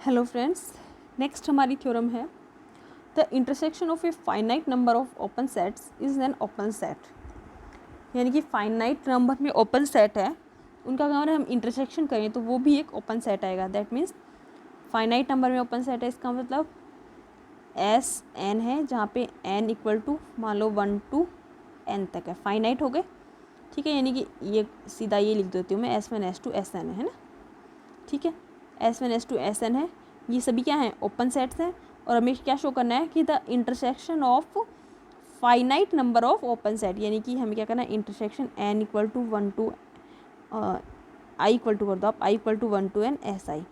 Hello friends, next हमारी theorem है the intersection of a finite number of open sets is an open set. यानी कि finite number में open set है, उनका अगर हम इंटरसेक्शन करें तो वो भी एक ओपन सेट आएगा। दैट मीन्स फाइनाइट नंबर में ओपन सेट है, इसका मतलब एस एन है जहाँ पे एन इक्वल टू मान लो 1 to n तक है, फाइनाइट हो गए। ठीक है, यानी कि ये सीधा ये लिख देती हूँ मैं S1 S2 Sn है ना। ठीक है, S1 S2 Sn है, ये सभी क्या हैं, ओपन सेट्स हैं। और हमें क्या शो करना है कि the intersection of finite number of open set, यानी कि हमें क्या करना है, intersection n equal to 1 to i equal to कर दो आप, i equal to 1 to n Si।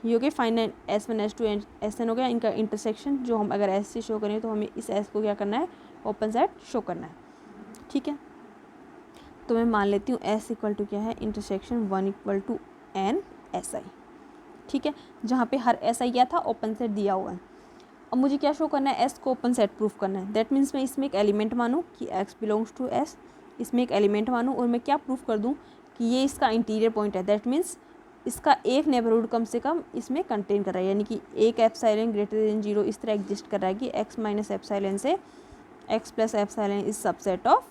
ये हो गया फाइनाइट S1 S2 Sn हो गया, इनका इंटरसेक्शन जो हम अगर S से शो करें तो हमें इस S को क्या करना है, ओपन सेट शो करना है। ठीक है, तो मैं मान लेती हूँ S इक्वल टू क्या है, intersection 1 equal to n Si। ठीक है, जहाँ पे हर SI क्या था, ओपन सेट दिया हुआ है। अब मुझे क्या शो करना है, S को ओपन सेट प्रूफ करना है। दैट मीन्स मैं इसमें एक एलिमेंट मानूँ कि X बिलोंग्स टू S, इसमें एक एलिमेंट मानूँ और मैं क्या प्रूफ कर दूँ कि ये इसका इंटीरियर पॉइंट है। दैट मीन्स इसका एक नेबरहुड कम से कम इसमें कंटेन कर रहा है, यानी कि एक एप्सिलॉन ग्रेटर देन 0 इस तरह एग्जिस्ट कर रहा है कि x माइनस एप्सिलॉन से x plus epsilon is subset of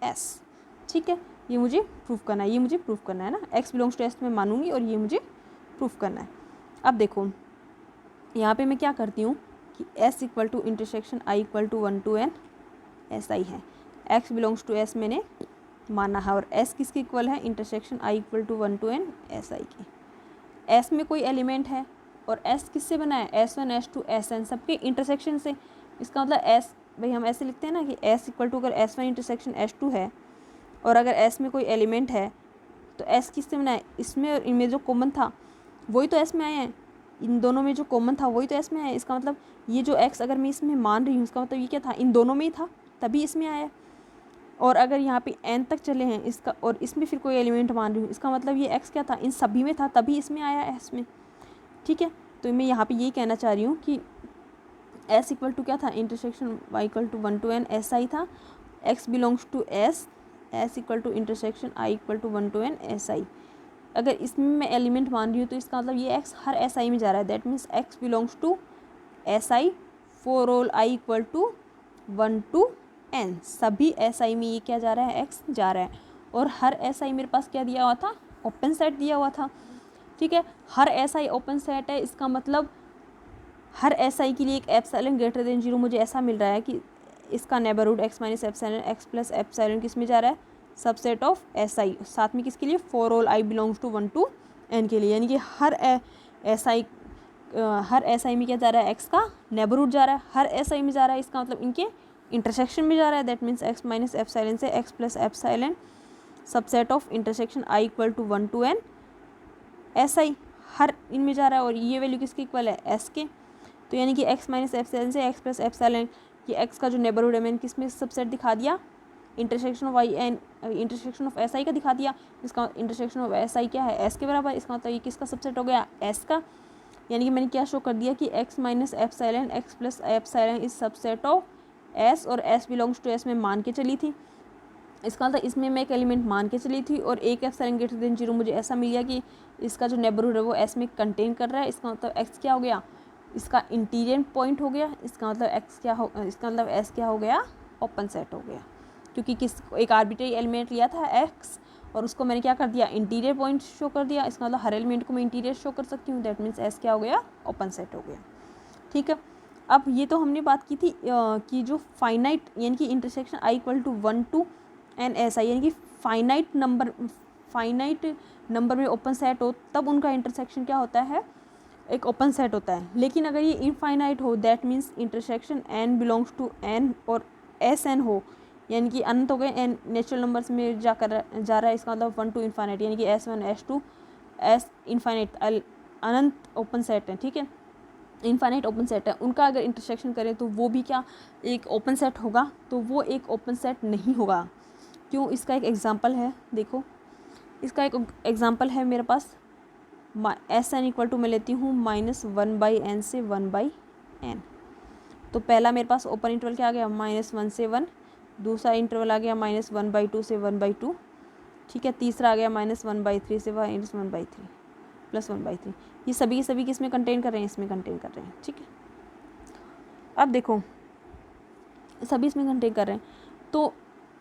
S। ठीक है, ये मुझे प्रूफ करना है, ये मुझे प्रूफ करना है ना, x बिलोंग्स टू S में मानूंगी और ये मुझे प्रूफ करना है। अब देखो यहाँ पे मैं क्या करती हूँ कि S equal to intersection I equal to 1 to n SI है, x बिलोंग्स टू S मैंने माना है और S किसके इक्वल है, intersection I equal to 1 to n SI की। S में कोई एलिमेंट है और S किससे बना है, S1 S2 Sn सबके इंटरसेक्शन से। इसका मतलब S, भाई हम ऐसे लिखते हैं ना कि S इक्वल टू अगर S1 इंटरसेक्शन S2 है और अगर S में कोई एलिमेंट है तो S किससे बना है, इसमें और इनमें जो कॉमन था वही तो S में आए हैं, इन दोनों में जो कॉमन था वही तो S में आया है। इसका मतलब ये जो X अगर मैं इसमें मान रही हूँ, इसका मतलब ये क्या था, इन दोनों में ही था तभी इसमें आया। और अगर यहाँ पे n तक चले हैं इसका और इसमें फिर कोई एलिमेंट मान रही हूँ, इसका मतलब ये x क्या था, इन सभी में था तभी इसमें आया S में। ठीक है, तो मैं यहाँ पे यही कहना चाह रही हूँ कि S इक्वल टू क्या था, intersection y equal to 1 to n SI था, x belongs to S equal to intersection I equal to 1 to n SI। अगर इसमें मैं एलिमेंट मान रही हूँ तो इसका मतलब ये x हर SI में जा रहा है। That means x belongs to SI for all I equal to 1 to n, सभी SI में ये क्या जा रहा है, x जा रहा है। और हर SI मेरे पास क्या दिया हुआ था, ओपन सेट दिया हुआ था। ठीक है, हर SI ओपन सेट है, इसका मतलब हर SI के लिए एक एप्सिलॉन ग्रेटर देन 0 मुझे ऐसा मिल रहा है कि इसका neighbourhood x minus epsilon x plus epsilon किस में जा रहा है, सबसेट ऑफ SI। साथ में किसके लिए, for all I belongs to 1 to n के लिए, यानी कि हर SI में क्या जा रहा है, x का नेबरहुड जा रहा है, हर SI में जा रहा है, इसका मतलब इनके इंटरसेक्शन में जा रहा है। That means x minus epsilon से x plus epsilon subset of intersection I equal to 1 to n SI हर इनमें जा रहा है। और ये वैल्यू किसके इक्वल है, S के। तो यानी कि x माइनस एप्सिलॉन से x प्लस एप्सिलॉन, ये x का जो नेबरहुड है मैंने किस में सबसेट दिखा दिया, intersection of y and intersection of SI का दिखा दिया। इसका इंटरसेक्शन ऑफ SI क्या है, S के बराबर। इसका मतलब ये किसका सबसेट हो गया, S का। यानी कि मैंने क्या शो कर दिया कि x minus epsilon x plus epsilon is subset of S, और S बिलोंग्स टू S में मान के चली थी। इसका मतलब इसमें मैं एक एलिमेंट मान के चली थी और एक एप्सिलॉन ग्रेटर देन 0 मुझे ऐसा मिल गया कि इसका जो नेबरहुड है वो S में कंटेन कर रहा है। इसका मतलब x क्या हो गया, इसका इंटीरियर पॉइंट हो गया। इसका मतलब x क्या हो, इसका मतलब S क्या हो गया, ओपन सेट हो गया। क्योंकि एक आर्बिट्रेरी एलिमेंट लिया था x और उसको मैंने क्या कर दिया, इंटीरियर पॉइंट शो कर दिया। इसका मतलब हर एलिमेंट को मैं इंटीरियर शो कर सकती हूँ। दैट मीन्स S क्या हो गया, ओपन सेट हो गया। ठीक है, अब ये तो हमने बात की थी कि जो फाइनाइट यानी कि intersection I equal to 1 to n SI, यानी कि फाइनाइट नंबर में ओपन सेट हो तब उनका इंटरसेक्शन क्या होता है, एक ओपन सेट होता है। लेकिन अगर ये इनफाइनाइट हो, that means intersection n belongs to n और Sn हो, यानी कि अनंत हो गए, n नेचुरल नंबर्स में जा रहा है। इसका मतलब 1 to इन्फाइनाइट, यानी कि S1 S2 S इन्फाइनाइट अनंत ओपन सेट है। ठीक है, इनफाइनाइट ओपन सेट है, उनका अगर इंटरसेक्शन करें तो वो भी क्या एक ओपन सेट होगा, तो वो एक ओपन सेट नहीं होगा। क्यों, इसका एक एग्जांपल है, देखो इसका एक एग्जांपल है मेरे पास। Sn इक्वल टू मैं लेती हूँ -1/n से 1/n। तो पहला मेरे पास ओपन इंटरवल क्या आ गया, -1 से 1, दूसरा इंटरवल आ गया -1/2 से 1/2। ठीक है, तीसरा आ गया -1/3 से -1/3। प्लस 1/3। ये सभी के सभी किस में कंटेन कर रहे हैं, इसमें कंटेन कर रहे हैं। ठीक है, अब देखो सभी इसमें कंटेन कर रहे हैं, तो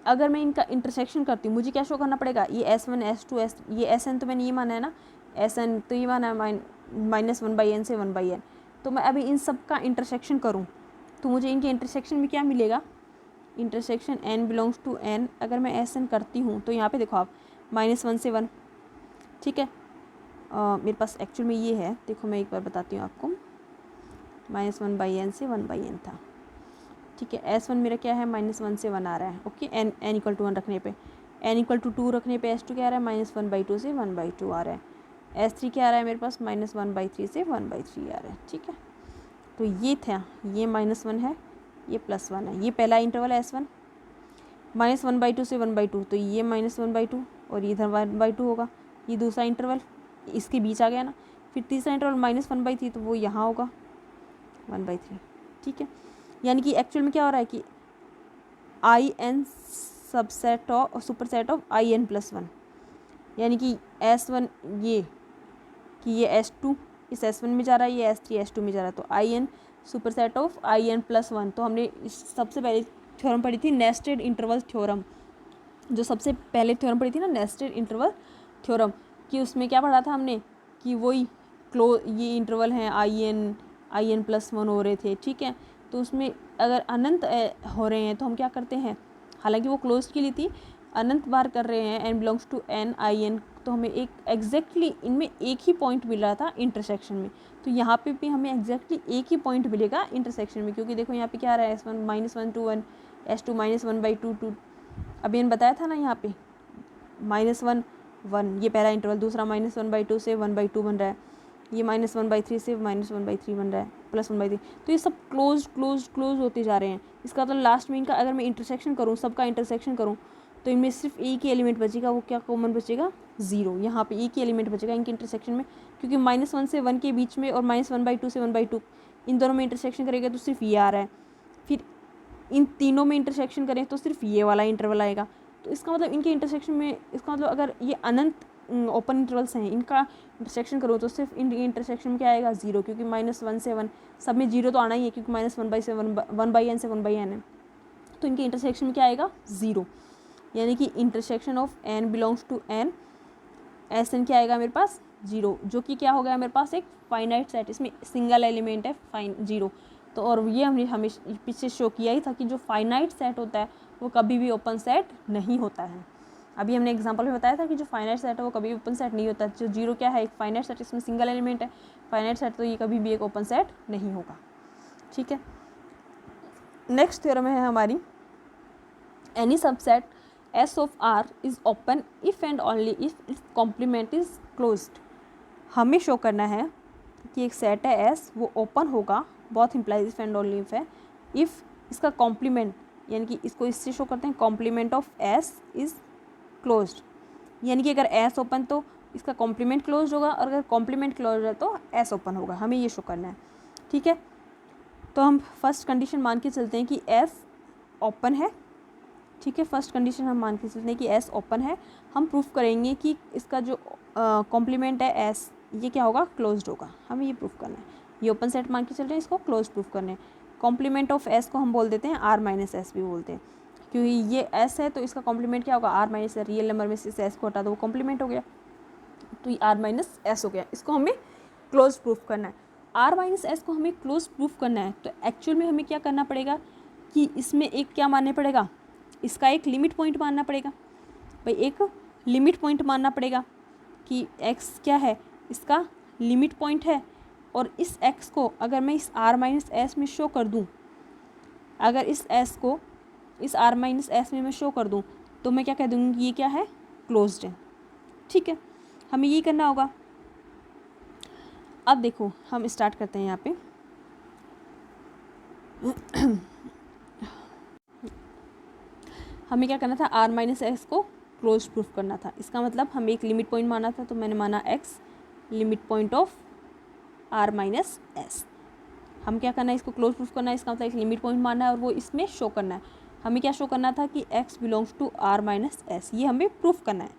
अगर मैं इनका इंटरसेक्शन करती हूँ मुझे क्या शो करना पड़ेगा, ये S1 S2 ये Sn तो मैंने ये माना है ना, Sn तो ये माना है -1/n से 1/n। तो मैं अभी इन सब का इंटरसेक्शन करूँ तो मुझे इनके इंटरसेक्शन में क्या मिलेगा, intersection n belongs to n। अगर मैं Sn करती हूँ तो यहाँ पे देखो आप -1 से 1। ठीक है, मेरे पास एक्चुअल में ये है, देखो मैं एक बार बताती हूँ आपको, -1/n से 1/n था। ठीक है, S1 मेरा क्या है, -1 से 1 आ रहा है। ओके, n इक्वल टू 1 रखने पे, n इक्वल टू 2 रखने पे S2 क्या आ रहा है, -1/2 से 1/2 आ रहा है। S3 क्या आ रहा है मेरे पास, -1/3 से 1/3 आ रहा है। ठीक है, तो ये था, ये -1 है, ये +1 है, ये पहला इंटरवल है S1, -1/2 से 1/2, तो ये -1/2 और ये इधर 1/2 होगा। ये दूसरा इंटरवल इसके बीच आ गया ना। फिर तीसरा इंटरवल -1/3, तो वो यहाँ होगा 1/3। ठीक है, यानी कि एक्चुअल में क्या हो रहा है कि IN subset of superset of IN + 1, यानी कि S1 ये कि ये S2 इस S1 में जा रहा है, ये S3 S2 में जा रहा है, तो IN सुपरसेट ऑफ IN + 1। तो हमने सबसे पहले थ्योरम पढ़ी थी नेस्टेड इंटरवल थ्योरम, जो सबसे पहले थ्योरम पढ़ी थी ना नेस्टेड इंटरवल थ्योरम, कि उसमें क्या पढ़ा था हमने कि वही ये इंटरवल हैं IN + 1 हो रहे थे। ठीक है, तो उसमें अगर अनंत हो रहे हैं तो हम क्या करते हैं, हालांकि वो क्लोज के लिए थी, अनंत बार कर रहे हैं n belongs to n IN, तो हमें एक एग्जैक्टली इनमें एक ही पॉइंट मिल रहा था इंटरसेक्शन में। तो यहाँ पे भी हमें एग्जैक्टली एक ही पॉइंट मिलेगा इंटरसेक्शन में, क्योंकि देखो यहाँ पे क्या आ रहा है, S1 -1 to 1, S2 -1/2 2। अभी मैंने बताया था ना, यहाँ पे -1 1 ये पहला इंटरवल, दूसरा -1/2 से 1/2 बन रहा है, ये -1/3 से -1/3 बन रहा है, +1/3। तो ये सब क्लोज होते जा रहे हैं। इसका मतलब लास्ट में इनका अगर मैं इंटरसेक्शन करूँ, सबका इंटरसेक्शन करूँ, तो इनमें सिर्फ एक ही एलिमेंट बचेगा, वो क्या कॉमन बचेगा, 0। यहाँ पे एक ही एलिमेंट बचेगा इनके इंटरसेक्शन में, क्योंकि -1 से 1 के बीच में और -1/2 से 1/2 इन दोनों में इंटरसेक्शन करेगा तो सिर्फ ये आ रहा है। फिर इन तीनों में इंटरसेक्शन करें तो सिर्फ ये वाला इंटरवल आएगा। तो इसका मतलब इनके इंटरसेक्शन में, इसका मतलब अगर ये अनंत ओपन इंटरवल्स हैं, इनका इंटरसेक्शन करो तो सिर्फ इन इंटरसेक्शन में क्या आएगा, 0, क्योंकि -1 से 1 सब में 0 तो आना ही है, क्योंकि -1/n से 1/n है, तो इनके इंटरसेक्शन में क्या आएगा, 0। यानी कि intersection of n belongs to n, Sn क्या आएगा मेरे पास, 0, जो कि क्या हो गया मेरे पास एक फाइनाइट सेट, इसमें सिंगल एलिमेंट है 0। तो और ये हमने हमेशा पीछे शो किया ही था कि जो फाइनाइट सेट होता है वो कभी भी ओपन सेट नहीं होता है। अभी हमने एग्जांपल में बताया था कि जो फाइनाइट सेट है वो कभी भी ओपन सेट नहीं होता। जो 0 क्या है, एक फाइनाइट सेट, इसमें सिंगल एलिमेंट है फाइनाइट सेट, तो ये कभी भी एक ओपन सेट नहीं होगा। ठीक है, नेक्स्ट थ्योरम है हमारी, any subset S of R is open if and only if its complement is closed। हमें शो करना है कि एक सेट है S, वो ओपन होगा, बहुत implies if and only if है, इफ़ इसका कॉम्प्लीमेंट, यानी कि इसको इससे शो करते हैं complement of S is closed, यानी कि अगर S ओपन तो इसका कॉम्प्लीमेंट क्लोज होगा, और अगर कॉम्प्लीमेंट क्लोज है तो S ओपन होगा। हमें ये शो करना है। ठीक है, तो हम फर्स्ट कंडीशन मान के चलते हैं कि S ओपन है। ठीक है, फर्स्ट कंडीशन हम मान के चलते हैं कि S ओपन है। हम प्रूफ करेंगे कि इसका जो कॉम्प्लीमेंट है S, ये क्या होगा, क्लोज्ड होगा। हमें ये प्रूफ करना है। ये ओपन सेट मान के चल रहे हैं, इसको क्लोज प्रूफ करना है। कॉम्प्लीमेंट ऑफ S को हम बोल देते हैं R - S भी बोलते हैं, क्योंकि ये S है तो इसका कॉम्प्लीमेंट क्या होगा, R - S। रियल नंबर में से S को हटा दो, वो कॉम्प्लीमेंट हो गया, तो ये R - S हो गया। इसको हमें क्लोज प्रूफ करना है। R - S को हमें क्लोज प्रूफ करना है, तो एक्चुअल में हमें क्या करना पड़ेगा कि इसमें एक क्या मानना पड़ेगा, इसका एक लिमिट पॉइंट मानना पड़ेगा। भाई एक लिमिट पॉइंट मानना पड़ेगा कि x क्या है, इसका लिमिट पॉइंट है, और इस x को अगर मैं इस R - S में शो कर दूं, अगर इस s को इस R - S में मैं शो कर दूं, तो मैं क्या कह दूँगी, ये क्या है, क्लोज्ड है। ठीक है, हमें ये करना होगा। अब देखो हम स्टार्ट करते हैं यहाँ पे। हमें क्या करना था, R - S को क्लोज प्रूफ करना था। इसका मतलब हमें एक लिमिट पॉइंट माना था, तो मैंने माना x limit point of R - S। हम क्या करना है, इसको क्लोज प्रूफ करना है, इसका मतलब एक लिमिट पॉइंट मानना है और वो इसमें शो करना है। हमें क्या शो करना था कि x belongs to R - S, ये हमें प्रूफ करना है।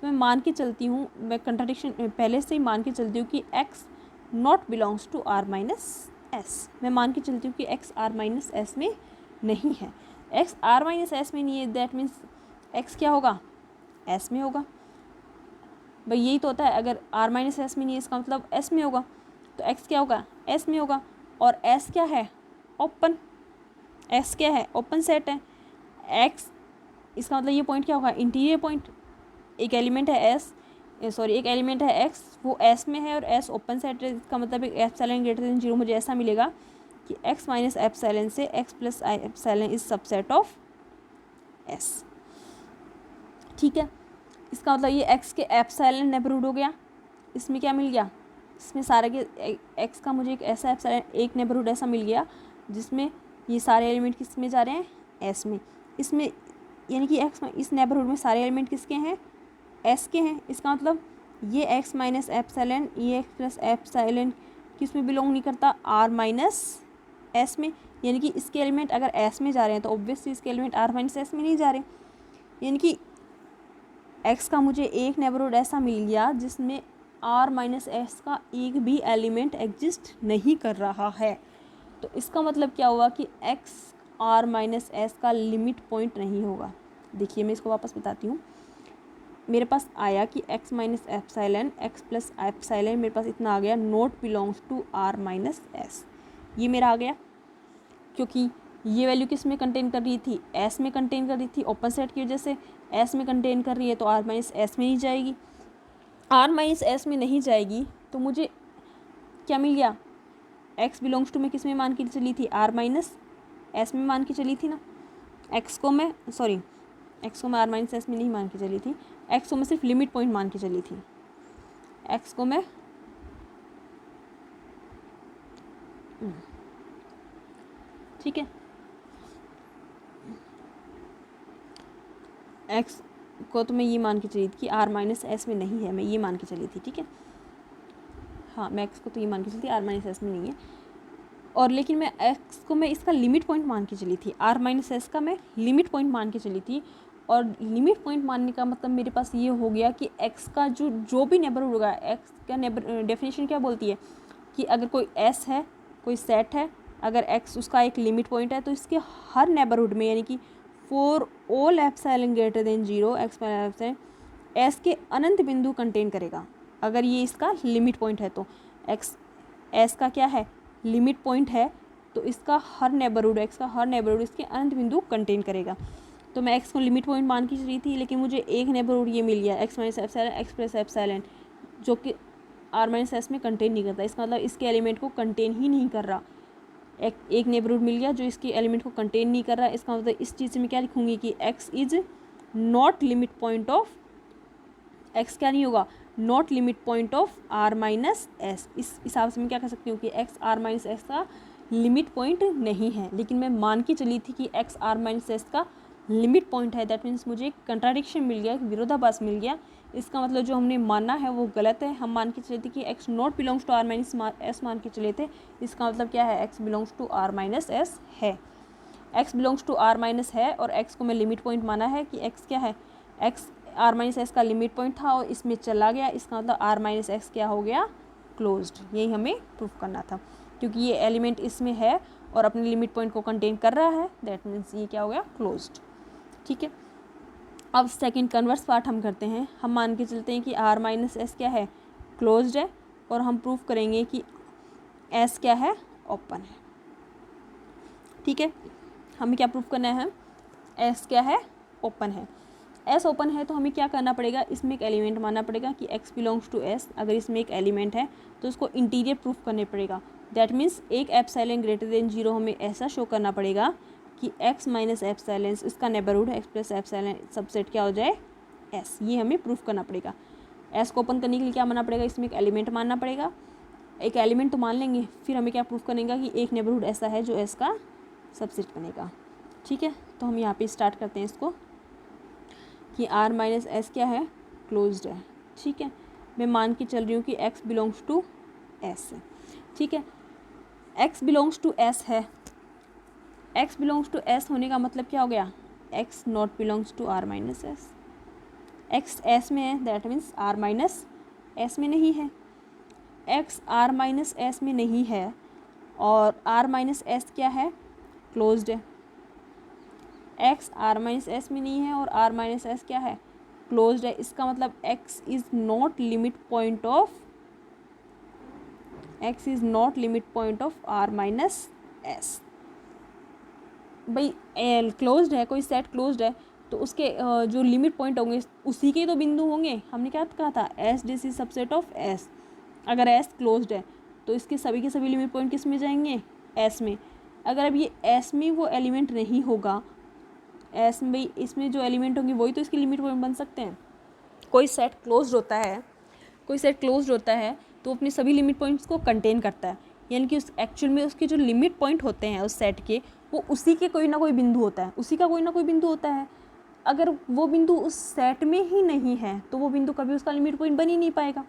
तो मैं मान के चलती हूँ, मैं कंट्राडिक्शन पहले से ही मान के चलती हूँ कि x not belongs to r minus S. मैं मान के चलती हूँ कि x r माइनस एस में नहीं है। x r माइनस एस में नहीं है, दैट मीन्स x क्या होगा, s में होगा। भाई यही तो होता है, अगर r माइनस एस में नहीं है इसका मतलब s में होगा, तो x क्या होगा, s में होगा। और s क्या है, ओपन। s क्या है, ओपन सेट है। x इसका मतलब ये पॉइंट क्या होगा, इंटीरियर पॉइंट। एक एलिमेंट है एक एलिमेंट है x, वो s में है और s ओपन सेट है। इसका मतलब एप्सिलॉन ग्रेटर देन 0 मुझे ऐसा मिलेगा कि x माइनस एप्सिलॉन से x plus I epsilon is subset of s। ठीक है, इसका मतलब ये x के एप्सिलॉन नेबरहुड हो गया। इसमें क्या मिल गया, इसमें सारे के x का मुझे एक ऐसा एप्सिलॉन, एक नेबरहुड ऐसा मिल गया जिसमें ये सारे एलिमेंट किस में जा रहे हैं, s में। इसमें यानी कि x इस नेबरहुड में सारे एलिमेंट किसके हैं, s के हैं। इसका मतलब ये x माइनस एप्सिलॉन, ये x प्लस एप्सिलॉन किस में बिलोंग नहीं करता, r माइनस s में। यानी कि इसके एलिमेंट अगर s में जा रहे हैं तो ऑब्वियसली इसके एलिमेंट r माइनस s में नहीं जा रहे। यानी कि x का मुझे एक नेबरहुड ऐसा मिल गया जिसमें r माइनस एस का एक भी एलिमेंट एग्जिस्ट नहीं कर रहा है। तो इसका मतलब क्या हुआ कि x r माइनस एस का लिमिट पॉइंट नहीं होगा। देखिए मैं इसको वापस बताती हूँ। मेरे पास आया कि x minus epsilon, x plus epsilon, मेरे पास इतना आ गया, not belongs to r minus S. ये मेरा आ गया क्योंकि ये वैल्यू किस में कंटेन कर रही थी, s में कंटेन कर रही थी। ओपन सेट की वजह से s में कंटेन कर रही है तो r माइनस एस में नहीं जाएगी। r माइनस एस में नहीं जाएगी तो मुझे क्या मिल गया, x बिलोंग्स टू में किस में मान के चली थी, r माइनस एस में मान के चली थी ना। x को मैं r माइनस एस में नहीं मान के चली थी, x को मैं सिर्फ लिमिट पॉइंट मान के चली थी। x को मैं ठीक है, x को तो मैं ये मान के चली थी कि r माइनस एस में नहीं है, मैं ये मान के चली थी। ठीक है, हाँ मैं x को तो ये मान के चली थी r माइनस एस में नहीं है। और लेकिन मैं x को मैं इसका लिमिट पॉइंट मान के चली थी, r माइनस एस का मैं लिमिट पॉइंट मान के चली थी। और लिमिट पॉइंट मानने का मतलब मेरे पास ये हो गया कि x का जो भी नेबरहुड होगा, x का डेफिनेशन क्या बोलती है कि अगर कोई s है, कोई सेट है, अगर x उसका एक लिमिट पॉइंट है तो इसके हर नेबरहुड में, यानी कि for all epsilon greater than 0 x epsilon s के अनंत बिंदु कंटेन करेगा। अगर ये इसका लिमिट पॉइंट है तो s का क्या है, लिमिट पॉइंट है, तो इसका हर नेबरहुड, x का हर नेबरहुड इसके अनंत बिंदु कंटेन करेगा। तो मैं x को लिमिट पॉइंट मान के चली थी, लेकिन मुझे एक नेबरहुड ये मिल गया x minus epsilon, x plus epsilon, जो कि r माइनस एस में कंटेन नहीं करता। इसका मतलब इसके एलिमेंट को कंटेन ही नहीं कर रहा। एक नेबरहुड मिल गया जो इसके एलिमेंट को कंटेन नहीं कर रहा। इसका मतलब इस चीज़ से मैं क्या लिखूँगी कि x is not limit point of, x क्या नहीं होगा, not limit point of r minus S. इस हिसाब से मैं क्या कह सकती हूँ कि x r माइनस एस का लिमिट पॉइंट नहीं है, लेकिन मैं मान के चली थी कि x r माइनस एस का लिमिट पॉइंट है। दैट मीन्स मुझे एक कंट्राडिक्शन मिल गया, विरोधाभास मिल गया। इसका मतलब जो हमने माना है वो गलत है। हम मान के चले थे कि x not belongs to r minus S मान के चले थे। इसका मतलब क्या है, x belongs to r minus S है। x belongs to r minus है और x को मैं लिमिट पॉइंट माना है कि x क्या है, x r माइनस एस का लिमिट पॉइंट था और इसमें चला गया। इसका मतलब r माइनस एक्स क्या हो गया, क्लोज्ड। यही हमें प्रूफ करना था, क्योंकि ये एलिमेंट इसमें है और अपने लिमिट पॉइंट को कंटेन कर रहा है। दैट मीन्स ये क्या हो गया, क्लोज्ड। ठीक है, अब सेकंड कन्वर्स पार्ट हम करते हैं। हम मान के चलते हैं कि r माइनस एस क्या है, क्लोज्ड है, और हम प्रूफ करेंगे कि s क्या है, ओपन है। ठीक है, हमें क्या प्रूफ करना है, s क्या है, ओपन है। s ओपन है तो हमें क्या करना पड़ेगा, इसमें एक एलिमेंट मानना पड़ेगा कि x बिलोंग्स टू s। अगर इसमें एक एलिमेंट है तो उसको इंटीरियर प्रूफ करने पड़ेगा। दैट मीन्स एक एप्सिलॉन ग्रेटर देन 0 हमें ऐसा शो करना पड़ेगा कि x माइनस एप्सिलॉन इसका neighbourhood x plus epsilon subset क्या हो जाए, s। ये हमें प्रूफ करना पड़ेगा। s को ओपन करने के लिए क्या मानना पड़ेगा, इसमें एक एलिमेंट मानना पड़ेगा। एक एलिमेंट तो मान लेंगे, फिर हमें क्या प्रूफ करेगा कि एक नेबरहुड ऐसा है जो s का सबसेट बनेगा। ठीक है, तो हम यहाँ पे स्टार्ट करते हैं इसको कि r माइनस एस क्या है, क्लोज्ड है। ठीक है, मैं मान के चल रही हूँ कि x बिलोंग्स टू s है। ठीक है, x बिलोंग्स टू s है। x बिलोंग्स टू s होने का मतलब क्या हो गया, x not belongs to r minus S. X S में है that means R minus S में नहीं है। एक्स आर माइनस एस में नहीं है और आर माइनस एस क्या है, क्लोज्ड है। एक्स आर माइनस एस में नहीं है और आर माइनस एस क्या है, क्लोज्ड है। इसका मतलब x is not limit point of R minus S. भाई एल क्लोज्ड है, कोई सेट क्लोज्ड है तो उसके जो लिमिट पॉइंट होंगे उसी के तो बिंदु होंगे। हमने क्या कहा था, S this is subset of S. अगर एस क्लोज्ड है तो इसके सभी के सभी लिमिट पॉइंट किस में जाएंगे, एस में। अगर अब ये एस में वो एलिमेंट नहीं होगा, एस में भाई इसमें जो एलिमेंट होंगे वही तो इसके लिमिट पॉइंट बन सकते हैं। कोई सेट क्लोज्ड होता है तो अपने सभी लिमिट पॉइंट्स को कंटेन करता है, यानी कि उस एक्चुअल में उसके जो लिमिट पॉइंट होते हैं उस सेट के, वो उसी के कोई ना कोई बिंदु होता है, उसी का कोई ना कोई बिंदु होता है। अगर वो बिंदु उस सेट में ही नहीं है तो वो बिंदु कभी उसका लिमिट पॉइंट बन ही नहीं पाएगा।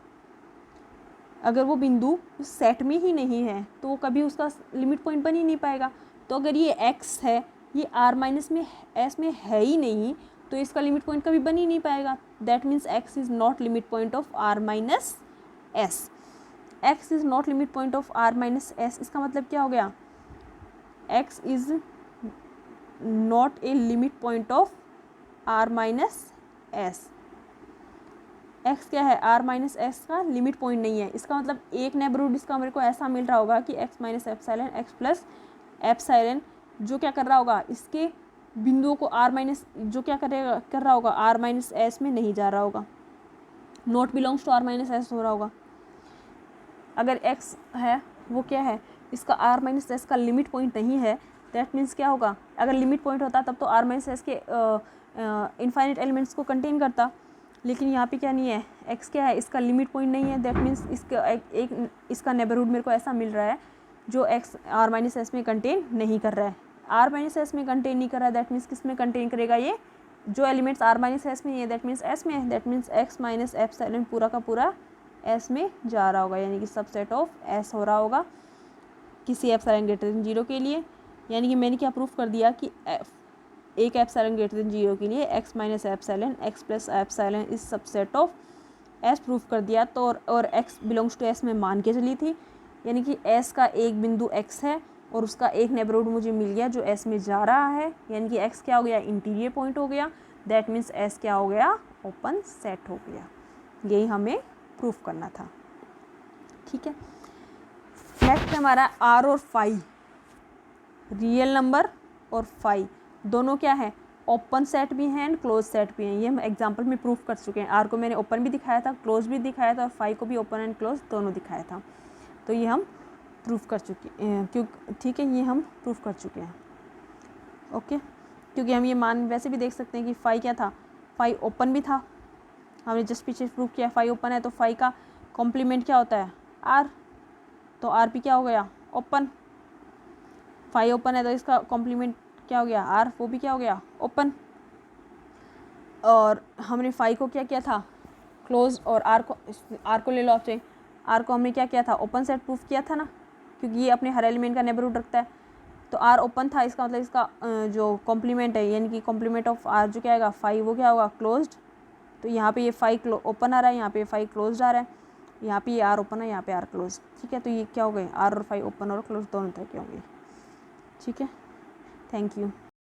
अगर वो बिंदु उस सेट में ही नहीं है तो वो कभी उसका लिमिट पॉइंट बन ही नहीं पाएगा। तो अगर ये एक्स है, ये आर माइनस में एस में है ही नहीं तो इसका लिमिट पॉइंट कभी बन ही नहीं पाएगा। That means x is not limit point of R minus S. X is not limit point of R minus S, इसका मतलब क्या हो गया, x is not a limit point of R minus S. X क्या है, R minus S का limit point नहीं है। इसका मतलब एक नेबरहुड इसका मेरे को ऐसा मिल रहा होगा कि x minus epsilon x plus epsilon जो क्या कर रहा होगा, इसके बिंदुओं को आर माइनस जो क्या कर रहा होगा, आर माइनस एस में नहीं जा रहा होगा, not belongs to R minus S हो रहा होगा। अगर एक्स है वो क्या है, इसका आर माइनस एस का लिमिट पॉइंट नहीं है, दैट मीन्स क्या होगा, अगर लिमिट पॉइंट होता तब तो आर माइनस एस के इनफाइनाइट एलिमेंट्स को कंटेन करता, लेकिन यहाँ पे क्या नहीं है, एक्स क्या है, इसका लिमिट पॉइंट नहीं है। दैट मीन्स इसका एक इसका नेबरहुड मेरे को ऐसा मिल रहा है जो एक्स आर माइनस एस में कंटेन नहीं कर रहा है। आर माइनस एस में कंटेन नहीं कर रहा है, दैट मीन्स किस में कंटेन करेगा, ये जो एलिमेंट्स आर माइनस एस में है दैट मीन्स एस में है। That means x minus epsilon पूरा का पूरा एस में जा रहा होगा, यानी कि सबसेट ऑफ एस हो रहा होगा किसी एप्सिलॉन ग्रेटर देन 0 के लिए। यानी कि मैंने क्या प्रूफ कर दिया कि एक एप्सिलॉन ग्रेटर देन 0 के लिए x minus epsilon x plus epsilon is subset of S proof कर दिया। तो और एक्स बिलोंग्स टू एस में मान के चली थी, यानी कि एस का एक बिंदु एक्स है और उसका एक नेबरहुड मुझे मिल गया जो एस में जा रहा है, यानी कि एक्स क्या हो गया, इंटीरियर पॉइंट हो गया। दैट मीन्स एस क्या हो गया, ओपन सेट हो गया। यही हमें प्रूफ करना था। ठीक है, नेक्स्ट हमारा आर और फाई, रियल नंबर और फाई दोनों क्या है, ओपन सेट भी हैं एंड क्लोज सेट भी हैं। ये हम एग्जांपल में प्रूफ कर चुके हैं। आर को मैंने ओपन भी दिखाया था, क्लोज भी दिखाया था, और फाई को भी ओपन एंड क्लोज दोनों दिखाया था। तो ये हम प्रूफ कर चुके हैं, ठीक है, ये हम प्रूफ कर चुके हैं। ओके, क्योंकि हम ये मान वैसे भी देख सकते हैं कि फाई क्या था, फाई ओपन भी था। हमने जस्ट पीछे प्रूफ किया फाई ओपन है, तो फाई का कॉम्प्लीमेंट क्या होता है, आर। तो आर पी क्या हो गया, ओपन। फाई ओपन है तो इसका कॉम्प्लीमेंट क्या हो गया, आर, वो भी क्या हो गया, ओपन। और हमने फाई को क्या किया था, क्लोज, और आर को ले लो आपसे, आर को हमने क्या किया था, ओपन सेट प्रूफ किया था ना, क्योंकि ये अपने हर एलिमेंट का नेबरहुड रखता है। तो आर ओपन था, इसका मतलब इसका जो कॉम्प्लीमेंट है, यानी कि कॉम्प्लीमेंट ऑफ आर जो क्या आएगा, फाई, वो क्या होगा, क्लोज्ड। तो यहाँ पे ये फाई ओपन आ रहा है, यहाँ पे फाई क्लोज्ड आ रहा है, यहाँ पे ये आर ओपन है, यहाँ पे आर क्लोज। ठीक है, तो ये क्या हो गए, आर और फाई ओपन और क्लोज दोनों तरह के होंगे। ठीक है, थैंक यू।